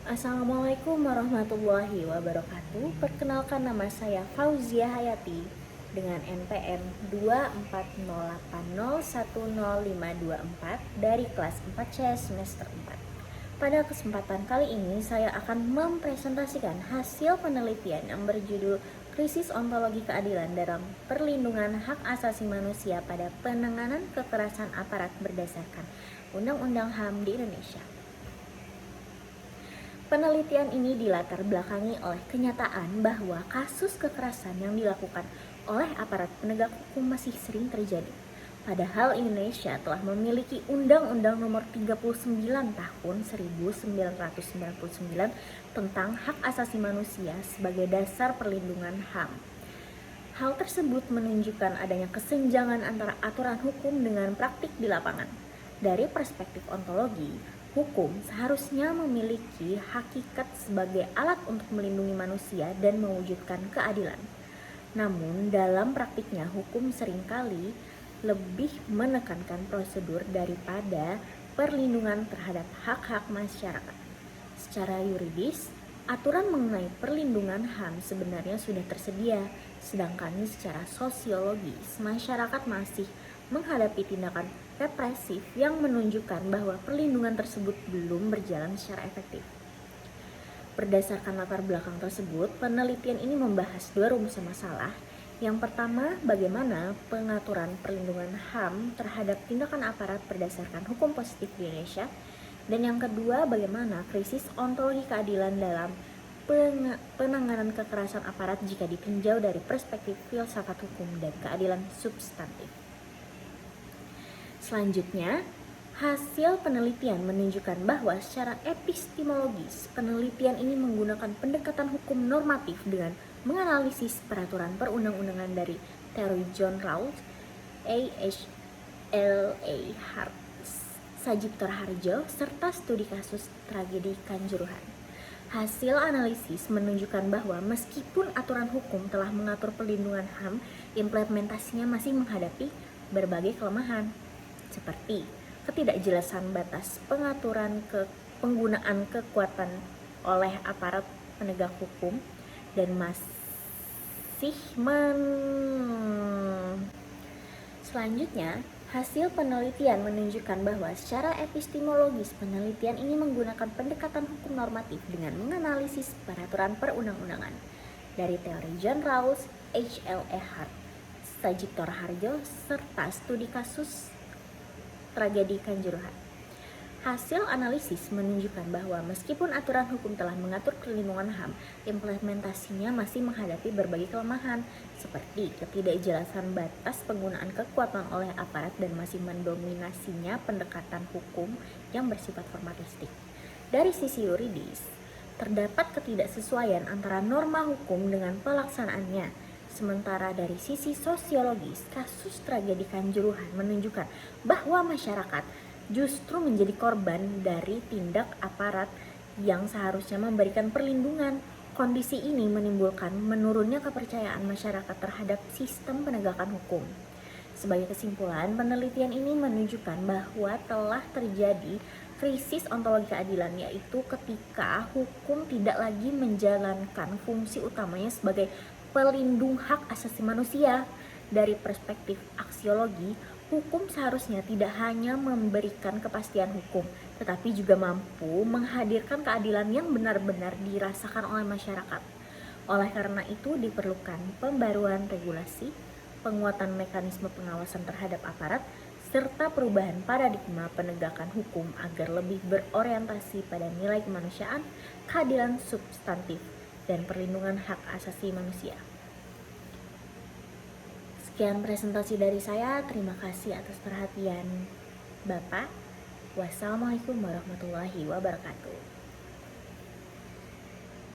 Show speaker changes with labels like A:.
A: Assalamualaikum warahmatullahi wabarakatuh. Perkenalkan, nama saya Fauzia Hayati dengan NPM 240801054 dari kelas 4C semester 4. Pada kesempatan kali ini saya akan mempresentasikan hasil penelitian yang berjudul Krisis Ontologi Keadilan dalam Perlindungan Hak Asasi Manusia pada Penanganan Kekerasan Aparat berdasarkan Undang-Undang HAM di Indonesia. Penelitian ini dilatar belakangi oleh kenyataan bahwa kasus kekerasan yang dilakukan oleh aparat penegak hukum masih sering terjadi. Padahal Indonesia telah memiliki Undang-Undang Nomor 39 Tahun 1999 tentang Hak Asasi Manusia sebagai dasar perlindungan HAM. Hal tersebut menunjukkan adanya kesenjangan antara aturan hukum dengan praktik di lapangan. Dari perspektif ontologi, hukum seharusnya memiliki hakikat sebagai alat untuk melindungi manusia dan mewujudkan keadilan. Namun dalam praktiknya hukum seringkali lebih menekankan prosedur daripada perlindungan terhadap hak-hak masyarakat. Secara yuridis, aturan mengenai perlindungan HAM sebenarnya sudah tersedia, sedangkan secara sosiologis masyarakat masih menghadapi tindakan represif yang menunjukkan bahwa perlindungan tersebut belum berjalan secara efektif. Berdasarkan latar belakang tersebut, penelitian ini membahas dua rumusan masalah. Yang pertama, bagaimana pengaturan perlindungan HAM terhadap tindakan aparat berdasarkan hukum positif di Indonesia. Dan yang kedua, bagaimana krisis ontologi keadilan dalam penanganan kekerasan aparat jika ditinjau dari perspektif filsafat hukum dan keadilan substantif. Selanjutnya, hasil penelitian menunjukkan bahwa secara epistemologis, penelitian ini menggunakan pendekatan hukum normatif dengan menganalisis peraturan perundang-undangan dari teori John Rawls, A.H.L.A. Hart, Sajiptor Harjo, serta studi kasus tragedi Kanjuruhan. Hasil analisis menunjukkan bahwa meskipun aturan hukum telah mengatur perlindungan HAM, implementasinya masih menghadapi berbagai kelemahan, seperti ketidakjelasan batas pengaturan penggunaan kekuatan oleh aparat penegak hukum dan Selanjutnya, hasil penelitian menunjukkan bahwa secara epistemologis penelitian ini menggunakan pendekatan hukum normatif dengan menganalisis peraturan perundang-undangan dari teori John Rawls, H.L.A. Hart, Sajiptor Harjo, serta studi kasus tragedi Kanjuruhan. Hasil analisis menunjukkan bahwa meskipun aturan hukum telah mengatur perlindungan HAM, implementasinya masih menghadapi berbagai kelemahan, seperti ketidakjelasan batas penggunaan kekuatan oleh aparat dan masih mendominasinya pendekatan hukum yang bersifat formalistik. Dari sisi yuridis, terdapat ketidaksesuaian antara norma hukum dengan pelaksanaannya. Sementara dari sisi sosiologis, kasus tragedi Kanjuruhan menunjukkan bahwa masyarakat justru menjadi korban dari tindak aparat yang seharusnya memberikan perlindungan. Kondisi ini menimbulkan menurunnya kepercayaan masyarakat terhadap sistem penegakan hukum. Sebagai kesimpulan, penelitian ini menunjukkan bahwa telah terjadi krisis ontologi keadilan, yaitu ketika hukum tidak lagi menjalankan fungsi utamanya sebagai pelindung hak asasi manusia. Dari perspektif aksiologi, hukum seharusnya tidak hanya memberikan kepastian hukum, tetapi juga mampu menghadirkan keadilan yang benar-benar dirasakan oleh masyarakat. Oleh karena itu diperlukan pembaruan regulasi, penguatan mekanisme pengawasan terhadap aparat, serta perubahan paradigma penegakan hukum agar lebih berorientasi pada nilai kemanusiaan, keadilan substantif, dan perlindungan hak asasi manusia. Sekian presentasi dari saya, terima kasih atas perhatian Bapak. Wassalamualaikum warahmatullahi wabarakatuh.